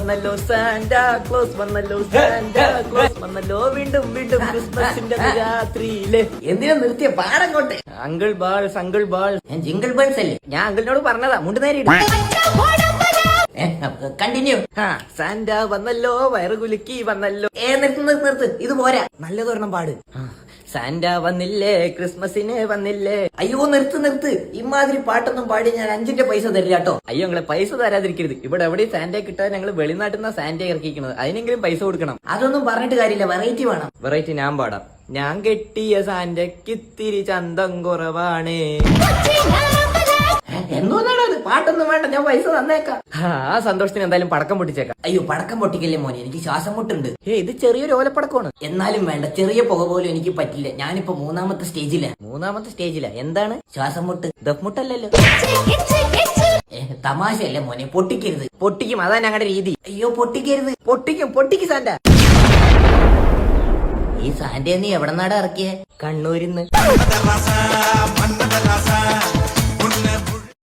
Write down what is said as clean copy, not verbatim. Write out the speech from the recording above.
വന്നല്ലോ Santa Claus വന്നല്ലോ Santa Claus വന്നല്ലോ വീണ്ടും വീണ്ടും ക്രിസ്മസിന്റെ രാത്രിയില്. എന്തിനാ നിർത്തിയ പാടങ്ങോട്ട്? Uncle balls uncle balls. ഞാൻ ജിങ്കിൾ ബേൾസ് അല്ലേ? ഞാൻ അങ്കിളിനോട് പറഞ്ഞതാ, മുണ്ട് നേരെ കണ്ടിന്യൂ. സാന്റാ വന്നല്ലോ വയറ് കുലുക്കി വന്നല്ലോ. നിർത്ത്, ഇത് പോരാ, നല്ലതൊരെണ്ണം പാട്. സാന്റാ വന്നില്ലേ ക്രിസ്മസിന് വന്നില്ലേ. അയ്യോ നിർത്ത്, ഇമാതിരി പാട്ടൊന്നും പാടി ഞാൻ 5ന്റെ പൈസ തരില്ല കേട്ടോ. അയ്യോ ഞങ്ങളെ പൈസ തരാതിരിക്കരുത്. ഇവിടെ എവിടെയും സാന്റയെ കിട്ടാൻ ഞങ്ങൾ വെളിനാട്ടിൽ നിന്നാ സാന്റയെ ഇറക്കിക്കുന്നത്. അതിനെങ്കിലും പൈസ കൊടുക്കണം. അതൊന്നും പറഞ്ഞിട്ട് കാര്യമില്ല, വെറൈറ്റി വേണം. വെറൈറ്റി ഞാൻ പാടാം. ഞാൻ കെട്ടിയ സാന്റയ്ക്കിത്തിരി ചന്തം കുറവാണ്. എന്തോന്നാണ് അത്? പാട്ടൊന്നും വേണ്ട, ഞാൻ പൈസ തന്നേക്കാം. ആ സന്തോഷത്തിന് എന്തായാലും പടക്കം പൊട്ടിച്ചേക്കാം. അയ്യോ പടക്കം പൊട്ടിക്കല്ലേ മോനെ, എനിക്ക് ശ്വാസം മുട്ടുണ്ട്. ഇത് ചെറിയൊരു ഓലപ്പടക്കമാണ്. എന്നാലും വേണ്ട, ചെറിയ പുക പോലും എനിക്ക് പറ്റില്ല. ഞാനിപ്പോ 3ാമത്തെ സ്റ്റേജിലാ. 3ാമത്തെ സ്റ്റേജിലാ? എന്താണ്? ശ്വാസം മുട്ട്. ദഫ്മുട്ടല്ലല്ലോ. തമാശയല്ലേ മോനെ, പൊട്ടിക്കരുത്. പൊട്ടിക്കും, അതാ ഞങ്ങളുടെ രീതി. അയ്യോ പൊട്ടിക്കരുത്. പൊട്ടിക്കും സാന്റ. ഈ സാന്റയെ നീ എവിടെ നാടാ ഇറക്കിയേ? കണ്ണൂരിന്ന്.